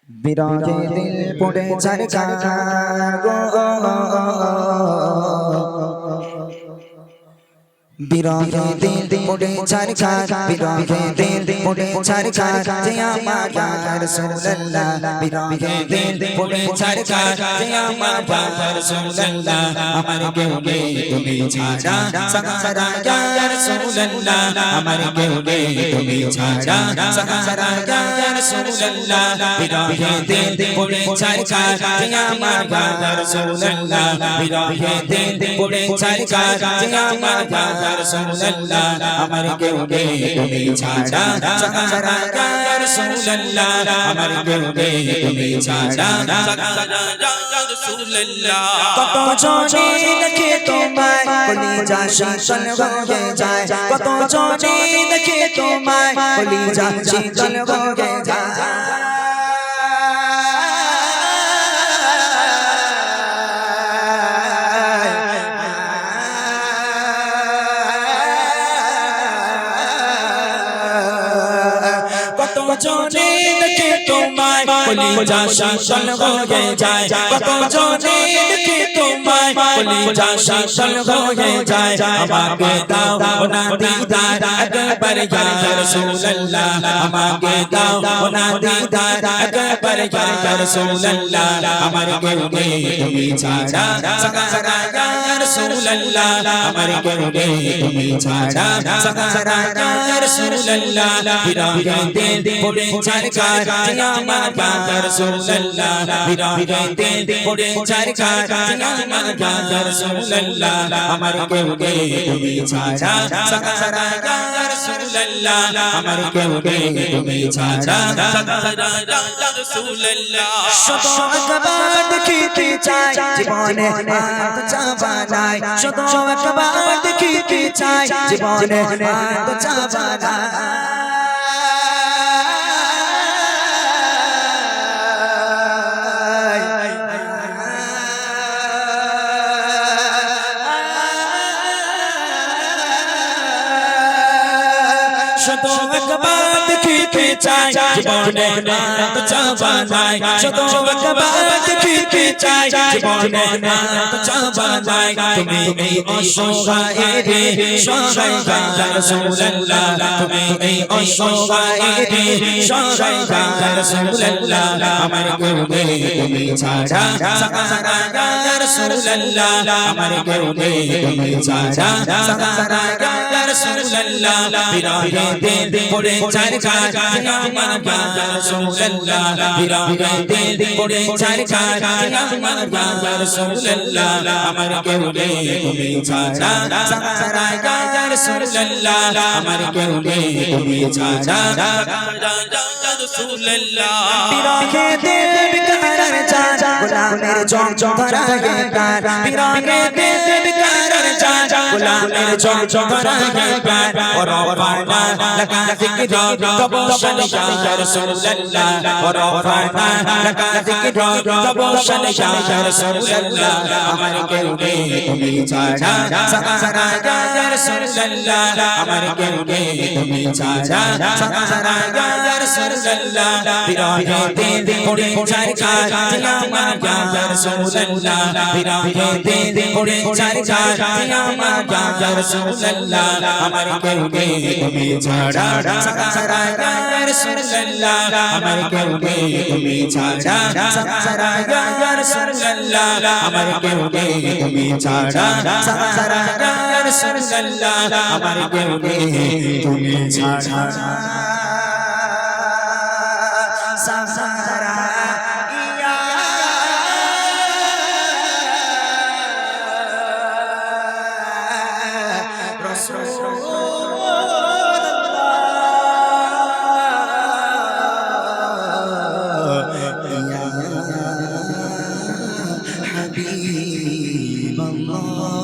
বিরহে দিল পড়ে ছারখার গো, বিরহে দিল পড়ে ছারখার, বিরহে দিল পড়ে ছারখার, যে আমার ইয়া রাসূলুল্লাহ। বিরহে দিল পড়ে ছারখার, যে আমার ইয়া রাসূলুল্লাহ। আমার কেউ নেই তুমি ছাড়া সাহারা ইয়া রাসূলুল্লাহ। আমার কেউ নেই তুমি ছাড়া সাহারা ইয়া রাসূলুল্লাহ। বিরহে দিল পড়ে ছারখার, যে আমার ইয়া রাসূলুল্লাহ। বিরহে দিল পড়ে ছারখার, যে আমার ইয়া রাসূলুল্লাহ। আমার কেউ নেই তুমি ছাড়া সাহারা ইয়া রাসূলুল্লাহ। আমার কেউ নেই তুমি ছাড়া সাহারা ইয়া রাসূলুল্লাহ। কত জনে দেখে তোমায় কলিজা শীতল হয়ে যায়, কত জনে দেখে তোমায় কলিজা শীতল হয়ে যায়। কত জনে দেখে তোমায় কলিজা শীতল হয়ে যায়, কত জনে দেখে তোমায় কলিজা শীতল হয়ে যায়। আমাকে দাও না দিদার একবার ইয়া রাসূলুল্লাহ। আমাকে দাও না দিদার একবার ইয়া রাসূলুল্লাহ। আমার কেউ নেই তুমি ছাড়া সাহারা ইয়া রাসূলুল্লাহ। আমার কেউ নেই তুমি ছাড়া সাহারা ইয়া রাসূলুল্লাহ। বিরহে দিল পড়ে ছারখার, যে আমার ইয়া রাসূলুল্লাহ। বিরহে দিল পড়ে ছারখার, যে আমার ইয়া রাসূলুল্লাহ। আমার কেউ নেই তুমি ছাড়া সাহারা ইয়া রাসূলুল্লাহ। আমার কেউ নেই তুমি ছাড়া সাহারা ইয়া রাসূলুল্লাহ। শত একবার দেখিতে চাই জীবনে আর চাওয়া নাই, শত একবার দেখিতে চাই জীবনে আর চাওয়া নাই। শত একবার দেখিতে চাই জীবনে আর চাওয়া নাই, শত একবার দেখিতে চাই জীবনে আর চাওয়া নাই। তুমি এই অসহায়ের সহায় ইয়া রাসূলুল্লাহ। তুমি এই অসহায়ের সহায় ইয়া রাসূলুল্লাহ। আমার কেউ নেই তুমি ছাড়া সাহারা ইয়া রাসূলুল্লাহ। আমার কেউ নেই তুমি ছাড়া সাহারা ইয়া রাসূলুল্লাহ। বিরহে দিল পড়ে ছারখার, যে আমার ইয়া রাসূলুল্লাহ। বিরহে দিল পড়ে ছারখার, যে আমার ইয়া রাসূলুল্লাহ। আমার কেউ নেই তুমি ছাড়া সাহারা ইয়া রাসূলুল্লাহ। আমার কেউ নেই তুমি ছাড়া সাহারা ইয়া রাসূলুল্লাহ। বিরহে দিল বিকারার চাঁদ গোলামের জং ধরা গে প্যার, বিরহে দিল বিকারার চাঁদ গোলামের জং ধরা গে প্যার। और रफ़ाना लगा ज़िक्र तबशल या रसूलल्लाह। और रफ़ाना लगा ज़िक्र तबशल या रसूलल्लाह। আমার কেউ নেই তুমি ছাড়া সাহারা ইয়া রাসূলুল্লাহ। আমার কেউ নেই তুমি ছাড়া সাহারা ইয়া রাসূলুল্লাহ। বিরহে দিল পড়ে ছারখার, যে আমার ইয়া রাসূলুল্লাহ। বিরহে দিল পড়ে ছারখার, যে আমার ইয়া রাসূলুল্লাহ। আমার কেউ নেই তুমি ছাড়া সাহারা ইয়া রাসূলুল্লাহ। আমার কেউ নেই তুমি ছাড়া সাহারা ইয়া রাসূলুল্লাহ। আমার কেউ নেই তুমি ছাড়া সাহারা ইয়া রাসূলুল্লাহ। আমার কেউ নেই তুমি ছাড়া সাহারা ইয়া রাসূলুল্লাহ। حبيب الله